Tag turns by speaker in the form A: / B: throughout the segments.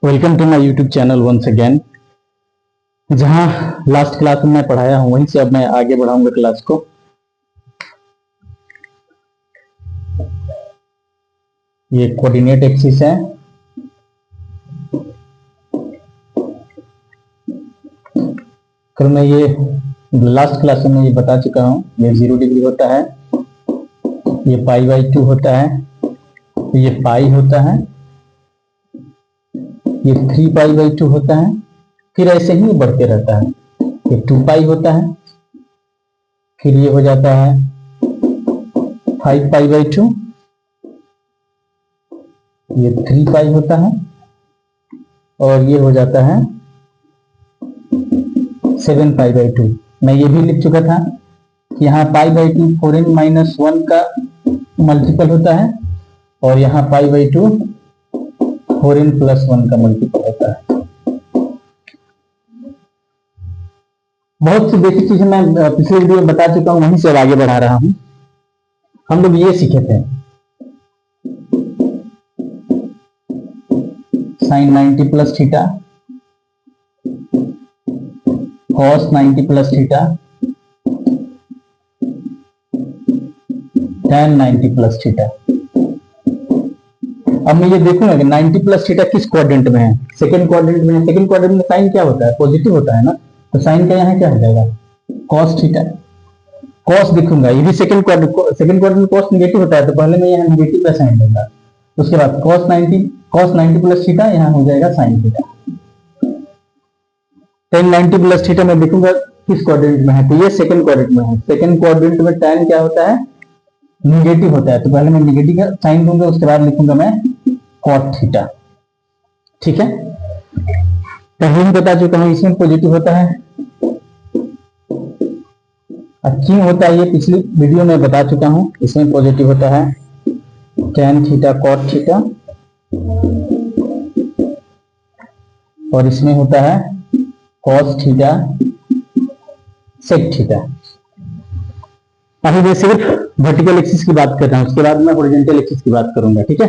A: Welcome to my YouTube channel once again. जहां last class में मैं पढ़ाया हूं वहीं से अब मैं आगे बढ़ाऊंगा क्लास को। ये कोऑर्डिनेट एक्सिस है। कल मैं ये लास्ट क्लास में ये बता चुका हूं। ये 0 डिग्री होता है, ये π/2 होता है, ये पाई होता है, ये 3π/2 होता है, फिर ऐसे ही बढ़ते रहता है। ये 2π होता है, फिर ये हो जाता है 5π/2, ये 3π होता है, और ये हो जाता है 7π/2। मैं ये भी लिख चुका था कि यहाँ π/2 4n-1 का मल्टीपल होता है, और यहाँ π/2 4n+1 का मल्टीपल होता है। बहुत सी बेसिक चीजें मैं पिछले वीडियो में बता चुका हूं, वहीं से अब आगे बढ़ा रहा हूं। हम लोग ये सीखे थे sin 90 प्लस थीटा, cos 90 plus theta, tan 90 plus theta. अब मैं ये देखूंगा कि 90 प्लस थीटा किस क्वाड्रेंट में है। सेकंड क्वाड्रेंट में है। सेकंड क्वाड्रेंट में साइन क्या होता है? पॉजिटिव होता है ना, तो साइन का यहाँ क्या हो जाएगा? cos theta. cos दिखूंगा, ये भी सेकंड क्वाड्रेंट में cos नेगेटिव होता है, तो पहले मैं यहाँ नेगेटिव का साइन लूंगा। उसके बाद cos 90 प्लस थीटा, यहाँ हो जाएगा sine theta. tan 90 plus theta मैं देखूंगा किस क्वाड्रेंट में है, तो ये सेकंड क्वाड्रेंट में है। सेकंड क्वाड्रेंट में tan क्या होता है? नेगेटिव होता है, तो पहले मैं नेगेटिव का साइन दूंगा, उसके बाद लिखूंगा मैं cot थीटा। ठीक है, पहले ही बता चुका हूं इसमें पॉजिटिव होता है। अब क्यों होता है ये पिछली वीडियो में बता चुका हूं। इसमें पॉजिटिव होता है tan थीटा cot थीटा, और इसमें होता है cos थीटा sec थीटा। अभी मैं सिर्फ वर्टिकल एक्सिस की बात कर रहा हूं, उसके बाद मैं हॉरिजॉन्टल एक्सिस की बात करूंगा। ठीक है,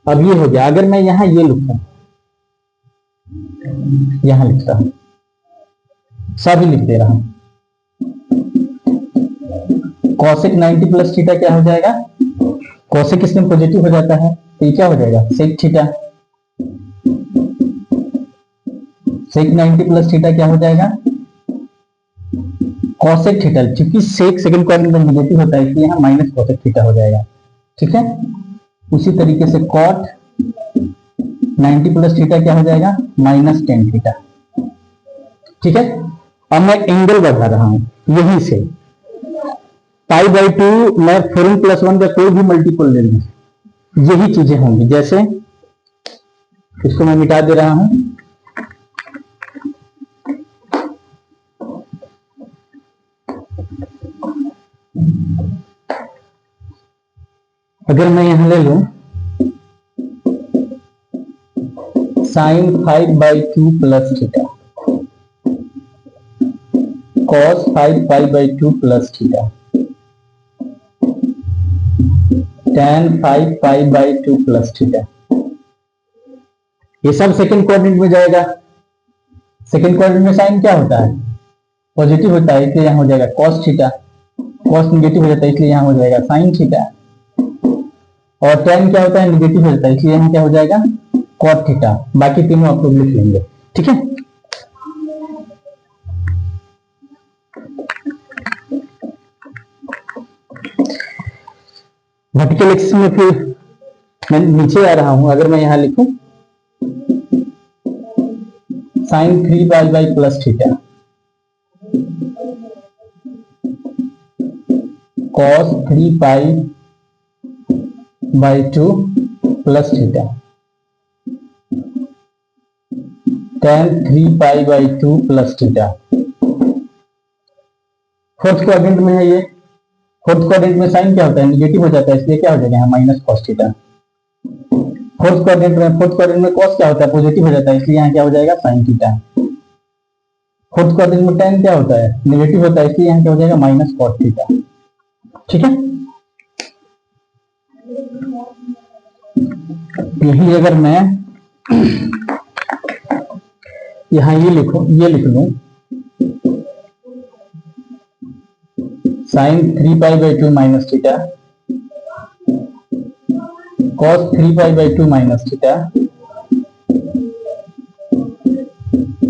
A: अब ये हो गया। अगर मैं यहां ये लिखूं, यहां लिखता हूं, सभी लिख दे रहा हूं, cosec 90 प्लस थीटा क्या हो जाएगा? cosec इसमें पॉजिटिव हो जाता है, तो ये क्या हो जाएगा? sec theta. sec 90 plus theta क्या हो जाएगा? cosec theta. क्योंकि sec सेकंड क्वाड्रेंट में नेगेटिव होता है, इसलिए यहाँ माइनस cosec थीटा हो जाएगा। ठीक है, उसी तरीके से cot 90 प्लस थीटा क्या हो जाएगा? Minus tan theta. ठीक है, अब मैं एंगल बढ़ा रहा हूं यहीं से। π/2 मैं 4n+1 का कोई भी मल्टीपल ले लूं, यही चीजें होंगी। जैसे इसको मैं मिटा दे रहा हूं, अगर मैं यहां ले लूं sin 5/2 प्लस थीटा, cos 5π/2 plus theta, tan 5π/2 plus थीटा, ये सब सेकंड क्वाड्रेंट में जाएगा। सेकंड क्वाड्रेंट में साइन क्या होता है? पॉजिटिव होता है, इसलिए यहां हो जाएगा cos थीटा। cos नेगेटिव हो जाता है, इसलिए यहां हो जाएगा sin थीटा। और tan क्या होता है? नेगेटिव होता है, इसलिए यहां क्या हो जाएगा? cot theta. बाकी तीनों आप लोग लिख लेंगे। ठीक है, वर्टिकल एक्सिस में फिर मैं नीचे आ रहा हूं। अगर मैं यहां लिखूं sin 3π प्लस थीटा, cos 3π/2 plus theta, tan 3π/2 plus थीटा। फोर्थ क्वाड्रेंट में है ये। फोर्थ क्वाड्रेंट में साइन क्या होता है? नेगेटिव हो जाता है, इसलिए क्या हो जाएगा? यहाँ minus cos theta. Fourth quadrant में cos क्या होता है? पॉजिटिव हो जाता है, इसलिए यहाँ क्या हो जाएगा? sin theta. फोर्थ क्वाड्रेंट में tan क्या होता है? नेगेटिव होता है, इसलिए यहाँ क्या हो जाएगा? माइनस cos थीटा। ठीक है, यही अगर मैं यहां ये लिख लूं साइन 3π/2 माइनस थीटा cos 3π/2 माइनस थीटा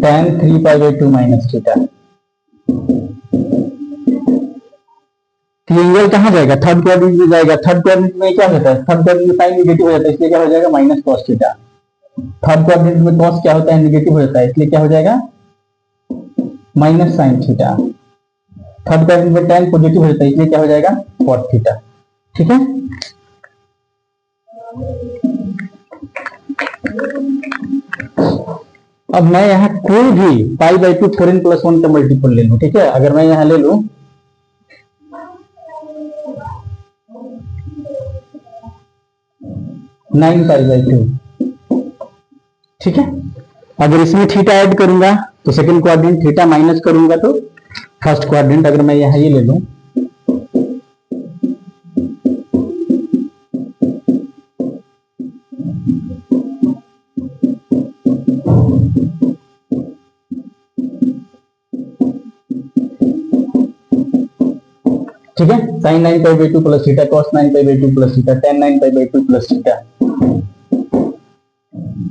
A: tan 3π/2 माइनस थीटा। एंगल कहाँ जाएगा? थर्ड क्वाड्रेंट में जाएगा। थर्ड क्वाड्रेंट में क्या होता है? थर्ड क्वाड्रेंट में साइन निगेटिव हो जाता है, इसलिए क्या हो जाएगा? Minus cos theta. Third quadrant में कॉस क्या होता है? निगेटिव हो जाता है, इसलिए क्या हो जाएगा? Minus sine theta. Third quadrant में tan पॉजिटिव हो जाता है, इसलिए क्या हो जाएगा? Cot theta. ठीक है, अब मैं यहाँ कोई भी π/2 4n+1 का मल्टीपल ले लूं। ठीक है, अगर मैं यहाँ ले लूं 9π/2, ठीक है, अगर इसमें थीटा ऐड करूंगा तो सेकंड क्वाड्रेंट, थीटा माइनस करूंगा तो फर्स्ट क्वाड्रेंट। अगर मैं यहां ये ले लूं ठीक है, sin 9π/2 प्लस थीटा cos 9π/2 plus theta tan 9π/2 plus थीटा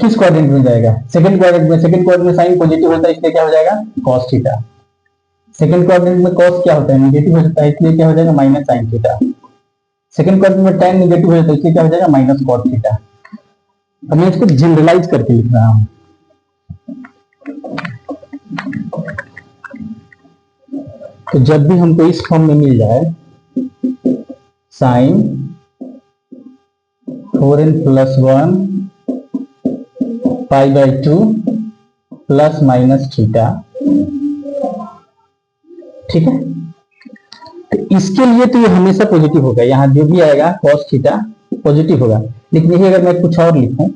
A: किस क्वाड्रेंट में जाएगा? सेकंड क्वाड्रेंट में। सेकंड क्वाड्रेंट में साइन पॉजिटिव होता है, इसलिए क्या हो जाएगा? cos थीटा। सेकंड क्वाड्रेंट में cos क्या होता है? नेगेटिव हो जाता है, इसलिए क्या हो जाएगा? Minus sin theta. Second quadrant में tan नेगेटिव हो जाता है, इसलिए क्या हो जाएगा? Minus cot theta. अब मैं इसको जनरलाइज करके लिख रहा हूं। तो जब भी हमको इस फॉर्म में मिल जाए sign 4n+1 π/2 plus minus theta, ठीक है, तो इसके लिए तो ये हमेशा पॉजिटिव होगा। यहां जो भी आएगा cos थीटा पॉजिटिव होगा। लेकिन यही अगर मैं कुछ और लिखूं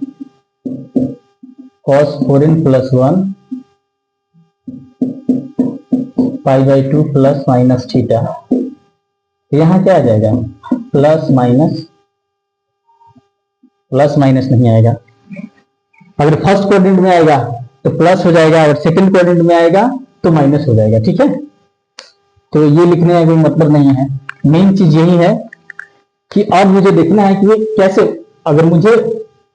A: cos 4n+1 π/2 plus minus theta, यहां क्या आ जाएगा? प्लस माइनस नहीं आएगा। अगर फर्स्ट क्वाड्रेंट में आएगा तो प्लस हो जाएगा, और सेकंड क्वाड्रेंट में आएगा तो माइनस हो जाएगा। ठीक है, तो ये लिखने का कोई मतलब नहीं है। मेन चीज यही है कि अब मुझे देखना है कि ये कैसे, अगर मुझे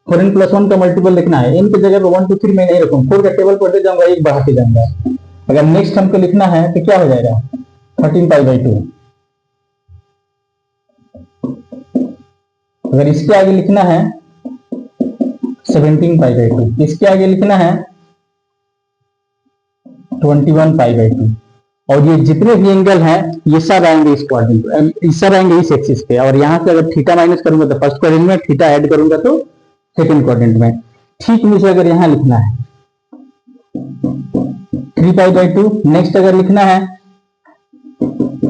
A: 4n+1 का मल्टीपल लिखना है, n की जगह 1 2 3 मैं नहीं रखूंगा, 4 का टेबल पढ़ते जाऊंगा, 1 बढ़ाते जाऊंगा। अगर नेक्स्ट हमको लिखना है तो क्या हो जाएगा? 13π/2। अगर इसके आगे लिखना है 17π/2, इसके आगे लिखना है 21π/2, और ये जितने भी एंगल हैं ये सब आएंगे इस क्वाड्रेंट, ये सब आएंगे इस एक्सिस पे। और यहां से अगर थीटा माइनस करूंगा तो फर्स्ट क्वाड्रेंट में, थीटा ऐड करूंगा तो सेकंड क्वाड्रेंट में। ठीक मुझे अगर यहां लिखना है 3π/2, नेक्स्ट अगर लिखना है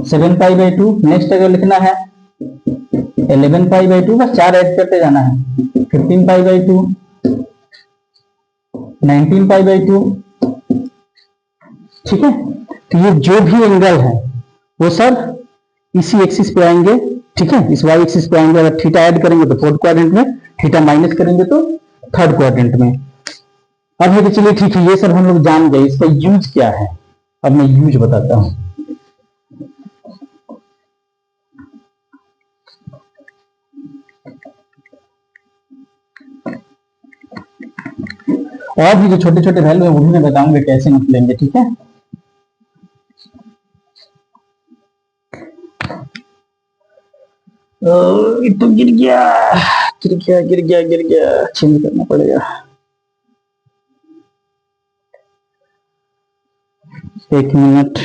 A: 7π/2, नेक्स्ट अगर लिखना है 11π/2, बस 4 ऐड करते जाना है। 15π/2, 19π/2, ठीक है। तो ये जो भी एंगल है वो सब इसी एक्सिस पे आएंगे, ठीक है, इस वाई एक्सिस पे आएंगे। अगर थीटा ऐड करेंगे तो फोर्थ क्वाड्रेंट में, थीटा माइनस करेंगे तो थर्ड क्वाड्रेंट में। अब है कि चलिए ठीक है, ये सब हम लोग जान गए, इसका यूज क्या है। अब मैं यूज बताता हूं। और भी जो छोटे छोटे वैल्यू है वो भी मैं बताऊंगा कैसे निकलेंगे, ठीक है। तो गिर गया, चेंज करना पड़ेगा। एक मिनट,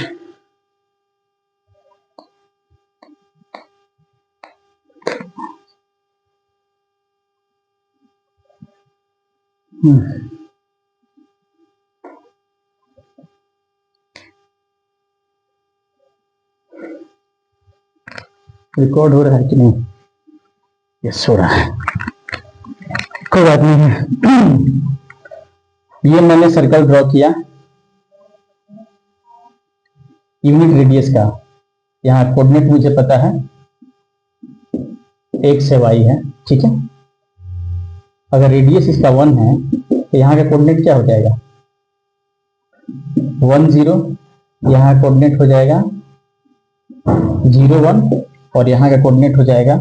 A: रिकॉर्ड हो रहा है कि नहीं? यस, हो रहा है, कोई बात नहीं है। ये मैंने सर्कल ड्रॉ किया यूनिट रेडियस का। यहाँ कोऑर्डिनेट मुझे पता है, x है y है, ठीक है। अगर रेडियस इसका 1 है तो यहाँ का कोऑर्डिनेट क्या हो जाएगा 1 0, यहाँ का कोऑर्डिनेट हो जाएगा 0 1, और यहाँ का कोऑर्डिनेट हो जाएगा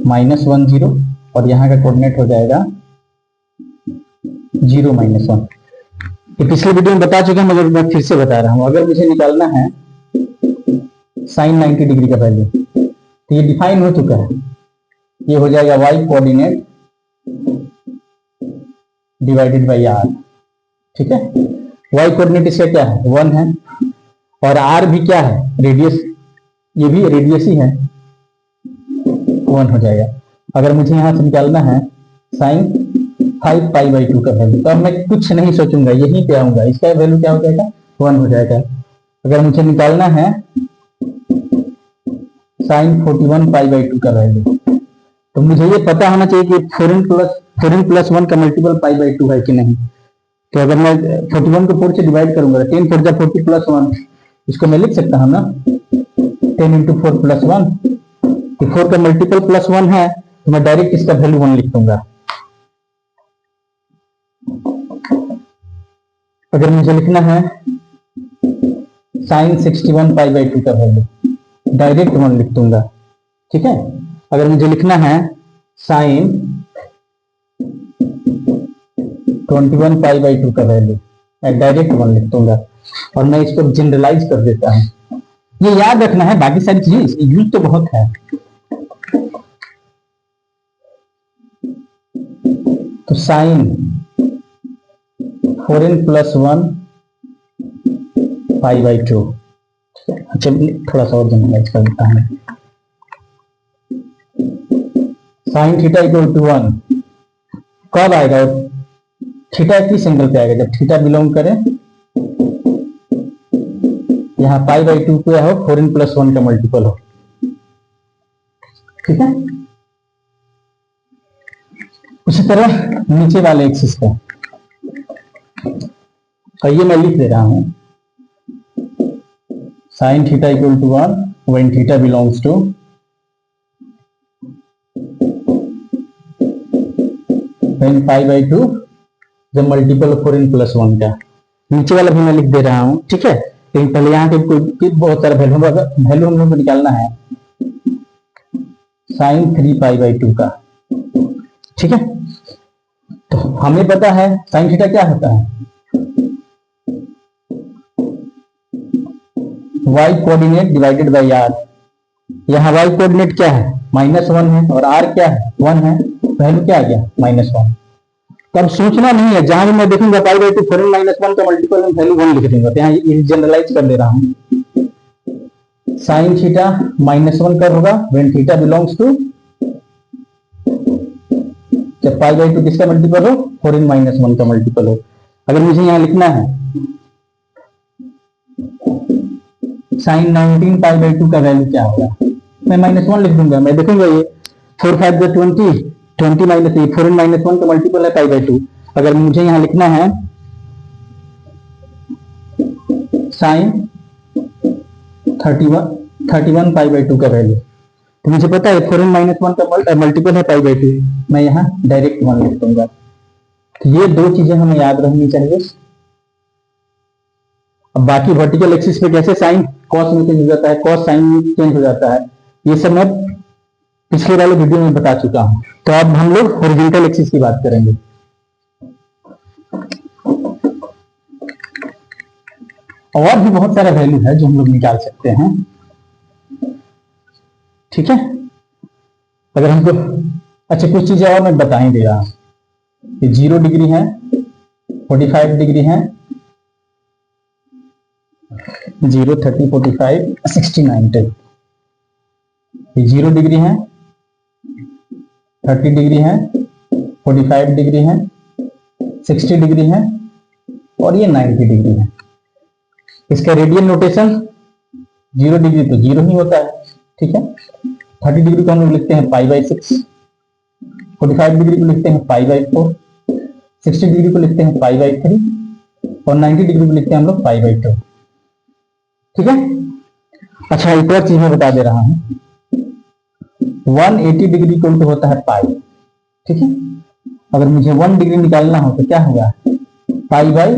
A: -1 0, और यहाँ का कोऑर्डिनेट हो जाएगा 0 -1। ये पिछले वीडियो में बता चुके हैं मगर मैं फिर से बता रहा हूं। अगर मुझे निकालना है साइन 90 डिग्री का वैल्यू तो ये डिफाइन हो चुका है, ये हो जाएगा y coordinate divided by r। ठीक है, y कोऑर्डिनेट इसका क्या है 1 है, और r भी क्या है रेडियस, ये भी रेडियस ही है 1 हो जाएगा। अगर मुझे यहां से निकालना है साइन 5π/2 का वैल्यू तो अब मैं कुछ नहीं सोचूंगा, यहीं पे आऊंगा, इसका वैल्यू क्या हो जाएगा 1 हो जाएगा। अगर मुझे निकालना है साइन 41π/2 का वैल्यू तो मुझे ये पता होना चाहिए कि 4n+1 का मल्टीपल π/2 है कि नहीं। तो अगर मैं 41 को 4 से डिवाइड करूंगा 10 4 जा 40 + 1, इसको मैं लिख सकता हूं ना 10 × 4 + 1, तो 4 का मल्टीपल +1 है तो मैं डायरेक्ट इसका वैल्यू 1 लिख दूंगा। अगर मुझे लिखना है साइन 61π/2 का वैल्यू डायरेक्ट 1 लिख दूंगा। ठीक है, अगर मुझे लिखना है साइन 21π/2 का वैल्यू मैं डायरेक्ट 1 लिख दूंगा, और मैं इसको जनरलाइज कर देता हूं। ये याद रखना है, बाकी सारी चीजें यूज तो बहुत है। तो साइन 4n+1 π/2। अच्छा थोड़ा सा और जनरलाइज कर देता हूं, साइन थीटा = 1 कब आएगा, थीटा किस एंगल पे आएगा जब थीटा बिलोंग करे यहाँ π/2 पे हो 4n+1 का मल्टीपल हो। ठीक है, उसी तरह नीचे वाले एक्सिस पे, और ये मैं लिख दे रहा हूं sine theta = 1 when theta belongs to when π/2 जब मल्टीपल 4n+1 का। नीचे वाला भी मैं लिख दे रहा हूं। ठीक है, लेकिन पहले यहाँ के कोई बहुत सारा वैल्यू हम लोग को निकालना है साइन 3π/2 का। ठीक है, तो हमें पता है साइन थीटा क्या होता है y coordinate divided by r। यहाँ y कोऑर्डिनेट क्या है -1 है और r क्या है 1 है, वैल्यू क्या आ गया -1। तो अब सोचना नहीं है, जहां भी मैं देखूंगा π/2 4n-1 का मल्टीपल में वैल्यू 1 लिख दूंगा। तो यहाँ जनरलाइज कर दे रहा हूं साइन थीटा -1 कब होगा व्हेन थीटा बिलोंग्स टू जब π/2 किसका मल्टीपल हो 4n-1 का मल्टीपल हो। अगर मुझे यहाँ लिखना है साइन 19π/2 का वैल्यू क्या होगा, मैं -1 लिख दूंगा। मैं देखूंगा ये 4 5 20 20 माइनस 4n-1 का मल्टीपल है π/2। अगर मुझे यहाँ लिखना है साइन 31π/2 का वैल्यू, तो मुझे पता है 4n-1 का मल्टीपल है π/2, मैं यहाँ डायरेक्ट 1 लिख दूंगा। तो ये दो चीजें हमें याद रखनी चाहिए। अब बाकी वर्टिकल एक्सिस पे कैसे साइन कॉस में चेंज हो जाता है, कॉस साइन में चेंज हो जाता है, ये सब मैं पिछले वाले वीडियो में बता चुका हूं। तो अब हम लोग हॉरिजॉन्टल एक्सिस की बात करेंगे। और भी बहुत सारा वैल्यू है जो हम लोग निकाल सकते हैं। ठीक है, अगर हमको अच्छा कुछ चीजें और मैं बता ही दे रहा हूं, 0 डिग्री है, 45 डिग्री है, 0 30 45 69 तक, 0 डिग्री है, 30 डिग्री है, 45 डिग्री है, 60 डिग्री है, और ये 90 डिग्री है। इसका रेडियन नोटेशन 0 डिग्री तो 0 ही होता है। ठीक है, 30 डिग्री को हम लोग लिखते हैं π/6, 45 डिग्री को लिखते हैं π/4, 60 डिग्री को लिखते हैं π/3, और 90 डिग्री को लिखते हैं हम लोग π/2। ठीक है, अच्छा एक और चीज मैं बता दे रहा हूं, 180 डिग्री को होता है पाई। ठीक है, अगर मुझे 1 डिग्री निकालना हो तो क्या होगा, पाई बाई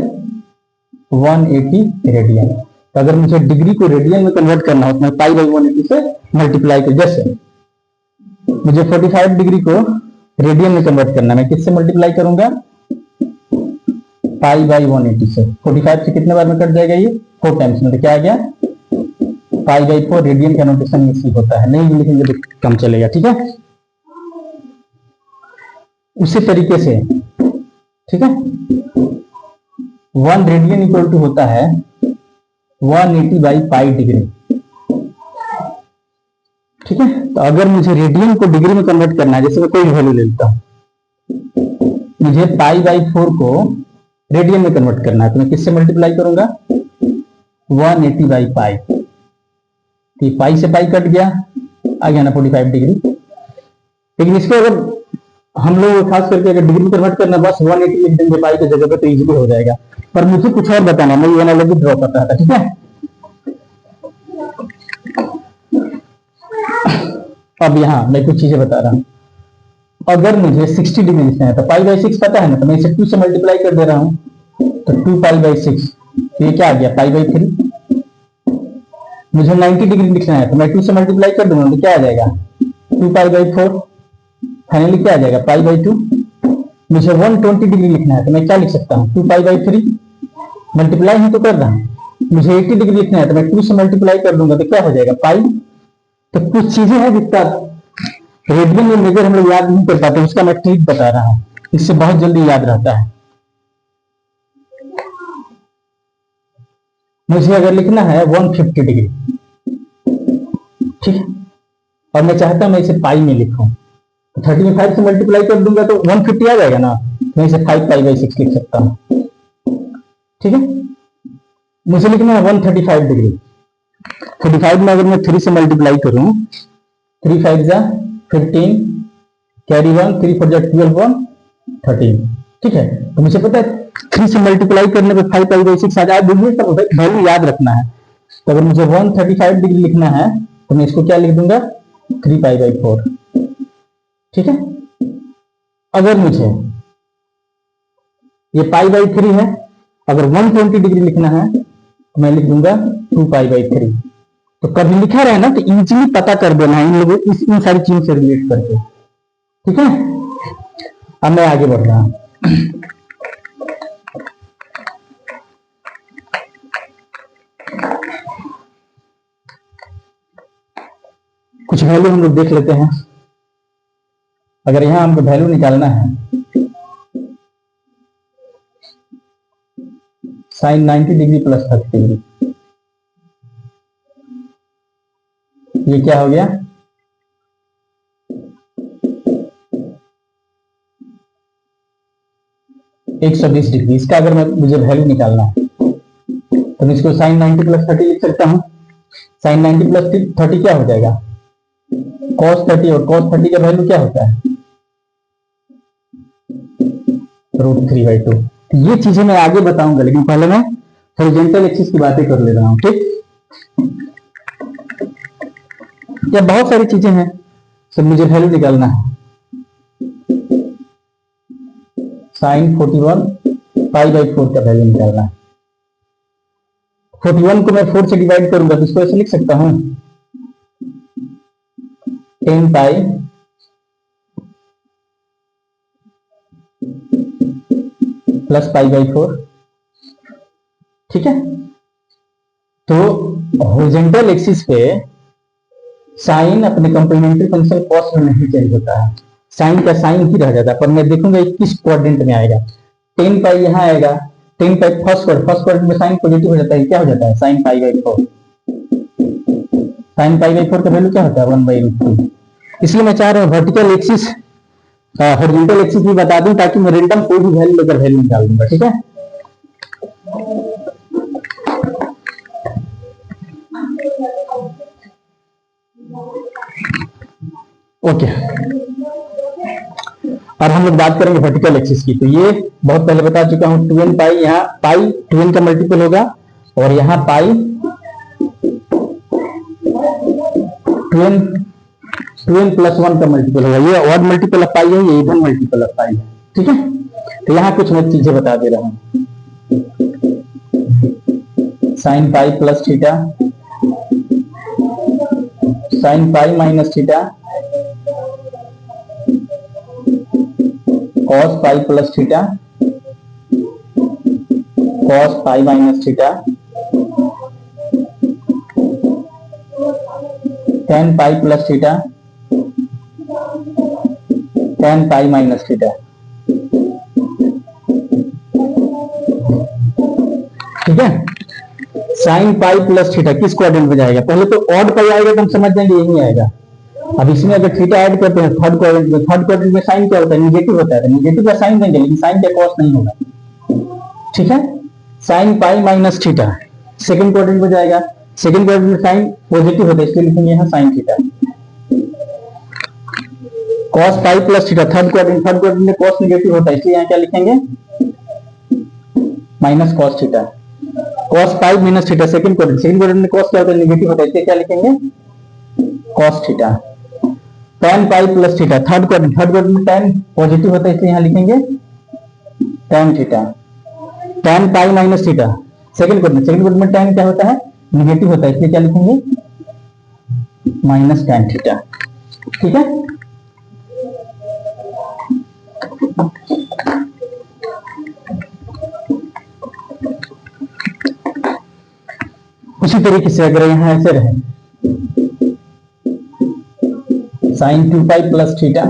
A: 180 रेडियन। तो अगर मुझे डिग्री को रेडियन में कन्वर्ट करना हो तो मैं पाई बाई 180 से मल्टीप्लाई कर, जैसे मुझे 45 डिग्री को रेडियन में कन्वर्ट करना है, मैं किससे मल्टीप्लाई करूंगा, पाई बाई 180 से। 45 से कितने बार में कट जाएगा, ये 4 टाइम्स में, तो क्या आ गया, पाई बाई 4। रेडियन का नोटेशन इसी होता है, नहीं लिखेंगे तो कम चलेगा, ठीक है। उसी तरीके से, ठीक है, 1 रेडियन इक्वल टू होता है 180 बाई पाई डिग्री, ठीक है। तो अगर मुझे रेडियन को डिग्री में कन्वर्ट करना है, जैसे मैं कोई वैल्यू ले लेता हूं, मुझे पाई बाई 4 को रेडियन में कन्वर्ट करना है, तो मैं किससे मल्टीप्लाई करूंगा, 180 बाई पाई। तो पाई से पाई कट गया, आ गया ना 45 डिग्री। लेकिन इसको अगर हम लोग खास करके अगर डिग्री में कन्वर्ट करना, बस 180 लिख देंगे पाई की जगह पे, तो इजीली हो जाएगा। पर मुझे कुछ और बताना, मैं ये एनालॉजी ड्रॉ करता था, ठीक है। अब यहाँ मैं कुछ चीजें बता रहा हूं। अगर मुझे 60 डिग्री लिखना है तो पाई बाई 6 पता है ना, तो मैं इसे 2 से मल्टीप्लाई कर दे रहा हूं, तो 2 पाई बाई 6, तो ये क्या आ गया, पाई बाई 3। मुझे 90 डिग्री लिखना है तो मैं 2 से मल्टीप्लाई कर दूंगा, तो क्या आ जाएगा, 2 पाई बाई 4। फाइनली क्या आ जाएगा, पाई बाई 2। मुझे 120 डिग्री लिखना है तो मैं क्या लिख सकता हूँ, 2 पाई बाई 3। मल्टीप्लाई ही तो कर रहा हूँ। मुझे 80 डिग्री लिखना है तो मैं 2 से मल्टीप्लाई कर दूंगा, तो क्या हो जाएगा, पाई। तो कुछ चीजें हैं जिसका रेडियन में मेजर हम लोग याद नहीं कर पाते, उसका मैं ट्रिक बता रहा हूं, इससे बहुत जल्दी याद रहता है। मुझे अगर लिखना है 150 डिग्री, ठीक है, और मैं चाहता हूं मैं इसे पाई में लिखूं, तो 30 में 5 से मल्टीप्लाई कर दूंगा तो 150 आ जाएगा ना, मैं इसे 5 पाई बाई 6 लिख सकता हूं, ठीक है। मुझे लिखना है 135 डिग्री, 35 में अगर मैं 3 से मल्टीप्लाई करूं, 3 5 जा 15, कैरी 1, 3 4 जा 12, 1 13, ठीक है। तो मुझे पता है 3 से मल्टीप्लाई करने पे 5 पाई बाई 6 आ जाए, वैल्यू याद रखना है। तो अगर मुझे 135 डिग्री लिखना है तो मैं इसको क्या लिख दूंगा, 3 पाई बाई 4, ठीक है। अगर मुझे ये पाई बाई 3 है, अगर 120 डिग्री लिखना है तो मैं लिख दूंगा 2 पाई बाई 3। तो कभी लिखा रहे ना तो इजीली पता कर देना है इन लोगों, इन सारी चीजों से रिलेट करके, ठीक है। अब मैं आगे बढ़ रहा हूं। कुछ वैल्यू हम लोग देख लेते हैं। अगर यहां हमको वैल्यू निकालना है, साइन 90 डिग्री प्लस 30 डिग्री, ये क्या हो गया, एक 120 डिग्री। इसका अगर मुझे वैल्यू निकालना है तो मैं इसको साइन 90 प्लस 30 लिख सकता हूं। साइन 90 प्लस 30 क्या हो जाएगा, cos 30, और cos 30 का वैल्यू क्या होता है, √3/2। ये चीजें मैं आगे बताऊंगा, लेकिन पहले मैं हॉरिजॉन्टल एक्सिस की बातें कर ले रहा हूं, ठीक। या बहुत सारी चीजें हैं, सब मुझे वैल्यू निकालना है। साइन 41 पाई बाई 4 का वैल्यू निकालना है। 41 को मैं 4 से डिवाइड करूंगा तो इसको ऐसे लिख सकता हूं, 10 पाई प्लस पाई बाई 4, ठीक है। तो हॉरिजॉन्टल एक्सिस पे साइन अपने कंप्लीमेंट्री फंक्शन कॉस में नहीं चेंज होता है, साइन का साइन ही रह जाता है। पर मैं देखूंगा किस क्वाड्रेंट में आएगा। 10 पाई यहाँ आएगा, 10 पाई फर्स्ट क्वाड्रेंट में साइन पॉजिटिव हो जाता है, क्या हो जाता है, sine pi by 4। Sine pi by 4 का वैल्यू क्या होता है, 1/√2। इसलिए मैं चाह रहा हूँ वर्टिकल एक्सिस हॉरिजॉन्टल एक्सिस भी बता दूं, ताकि मैं रेंडम कोई भी वैल्यू लेकर वैल्यू निकाल दूंगा, ठीक है। ओके, और हम लोग बात करेंगे वर्टिकल एक्सिस की। तो ये बहुत पहले बता चुका हूं, 2n पाई, यहाँ पाई 2n का मल्टीपल होगा, और यहाँ पाई 2n प्लस 1 का मल्टीपल होगा। ये ऑड मल्टीपल ऑफ पाई है, ये इवन मल्टीपल ऑफ पाई है, ठीक है, तो यहाँ कुछ मैं चीजें बता दे रहा हूं। Sine pi plus theta, sine pi minus theta, cos pi plus theta, cos pi minus theta, ten पाई plus theta, ten pi minus theta. ठीक है, साइन पाई प्लस थीटा किस क्वाड्रेंट में जाएगा? पहले तो ऑड पाई आएगा तो हम समझ जाएंगे यही आएगा। अब इसमें अगर थीटा ऐड करते हैं थर्ड क्वाड्रेंट में, थर्ड क्वाड्रेंट में साइन क्या होता है? निगेटिव होता है, तो निगेटिव का साइन देंगे, लेकिन साइन का कॉस नहीं होगा। ठीक है, sine pi minus theta second quadrant में जाएगा, सेकंड क्वाड्रेंट में साइन पॉजिटिव होता है, इसलिए लिखेंगे यहाँ sine theta. Cos pi plus theta third quadrant में कॉस निगेटिव होता है, इसलिए यहाँ क्या लिखेंगे? Minus cos theta. Cos pi minus theta second quadrant में कॉस क्या होता है? निगेटिव होता है, इसलिए क्या लिखेंगे? Cos theta. tan पाई प्लस थीटा थर्ड क्वाड्रेंट में tan पॉजिटिव होता है, इसलिए यहाँ लिखेंगे tan theta. tan pi minus theta second quadrant में tan क्या होता है? निगेटिव होता है, इसलिए क्या लिखेंगे? Minus tan theta. ठीक है, उसी तरीके से अगर यहां ऐसे रहे sine 2 pi plus theta,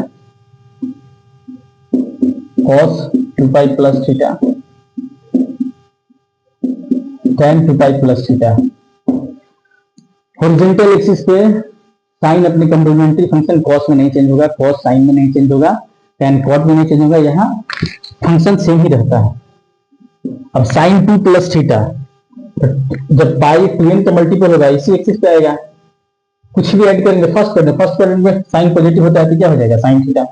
A: cos 2 pi plus theta, tan 2 pi plus theta. Horizontal axis पे साइन अपने कंप्लीमेंट्री फंक्शन कॉस में नहीं चेंज होगा, कॉस साइन में नहीं चेंज होगा, tan कॉट में नहीं चेंज होगा, यहाँ फंक्शन सेम ही रहता है। अब साइन 2 प्लस थीटा जब पाई 2n का मल्टीपल होगा इसी एक्सिस पे आएगा, कुछ भी ऐड करेंगे फर्स्ट क्वाड्रेंट में साइन पॉजिटिव होता है तो क्या हो जाएगा? Sine theta.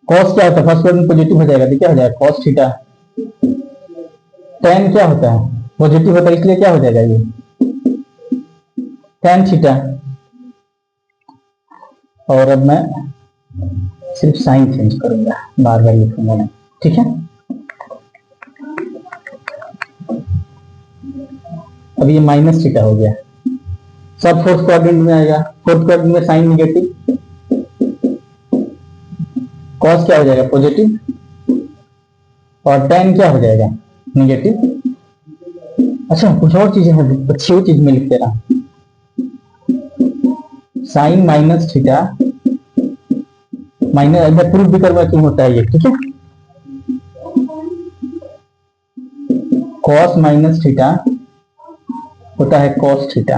A: कॉस क्या होता है? फर्स्ट क्वाड्रेंट पॉजिटिव हो जाएगा तो क्या हो जाएगा? Cos theta. tan क्या होता है? पॉजिटिव होता है, इसलिए क्या हो जाएगा? ये tan थीटा। और अब मैं सिर्फ साइन चेंज करूंगा, बार बार लिखूंगा नहीं। ठीक है, अब ये माइनस थीटा हो गया, सब फोर्थ क्वाड्रेंट में आएगा। फोर्थ क्वाड्रेंट में साइन निगेटिव, कॉस क्या हो जाएगा? पॉजिटिव, और tan क्या हो जाएगा? निगेटिव। अच्छा, कुछ और चीजें हैं, अच्छी चीज में लिख दे रहा हूं। साइन माइनस थीटा माइनस, मैं प्रूफ भी करवा क्यों होता है ये। ठीक है, कॉस माइनस थीटा होता है cos theta,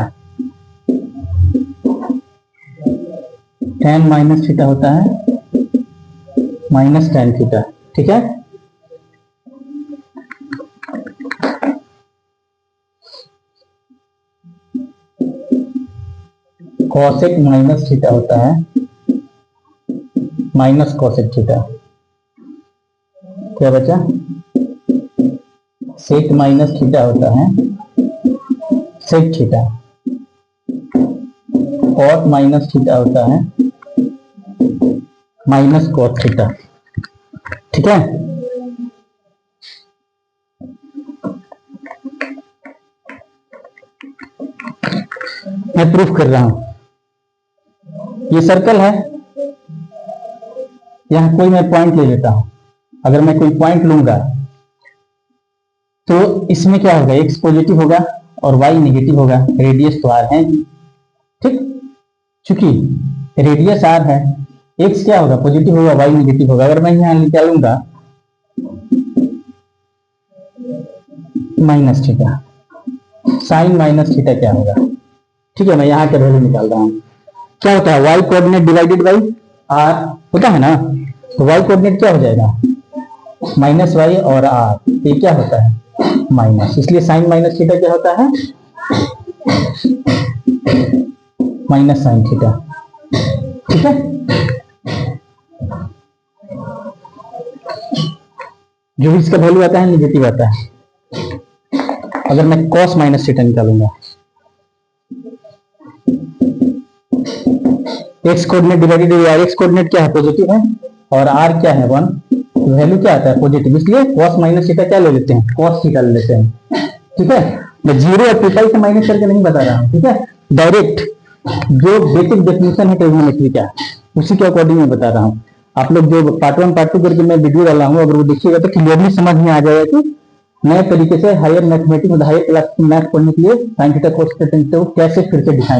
A: tan minus theta होता है माइनस tan थीटा। ठीक है, कॉसेक माइनस थीटा होता है माइनस कॉसेक थीटा। क्या बचा? सेक माइनस थीटा होता है sec theta, cot minus theta होता है माइनस कॉट थीटा। ठीक है, मैं प्रूफ कर रहा हूं। ये सर्कल है, यहां कोई मैं पॉइंट ले लेता हूं। अगर मैं कोई पॉइंट लूंगा तो इसमें क्या होगा? x पॉजिटिव होगा और y नेगेटिव होगा, रेडियस तो r है। ठीक, चूंकि रेडियस r है, x क्या होगा? पॉजिटिव होगा, y नेगेटिव होगा। अगर मैं यहां निकालूंगा minus theta, sine minus theta क्या होगा? ठीक है, मैं यहाँ का वैल्यू निकाल रहा हूँ। क्या होता है? y coordinate divided by r होता है ना, तो y कोऑर्डिनेट क्या हो जाएगा? माइनस वाई और r, ये क्या होता है? माइनस, इसलिए साइन माइनस थीटा क्या होता है? Minus sine theta. ठीक है, जो भी इसका वैल्यू आता है निगेटिव आता है। अगर मैं कॉस माइनस थीटा निकालूंगा, x coordinate divided by x coordinate क्या है? पॉजिटिव है, और r क्या है 1, वैल्यू क्या आता है पॉजिटिव, इसलिए cos माइनस थीटा क्या ले लेते हैं, cos थीटा ले लेते हैं। ठीक है, मैं जीरो और पीपाई से माइनस करके नहीं बता रहा हूँ, ठीक है, डायरेक्ट जो बेसिक डेफिनेशन है ट्रिग्नोमेट्री का उसी के अकॉर्डिंग मैं बता रहा हूँ। आप लोग जो पार्ट 1 पार्ट 2 करके मैं वीडियो डाला हूँ, अगर वो देखिएगा तो क्लियरली समझ में आ जाएगा कि नए तरीके से higher mathematics higher class math पढ़ने के लिए साइन थीटा कोस थीटा कैसे फिर से डिफाइन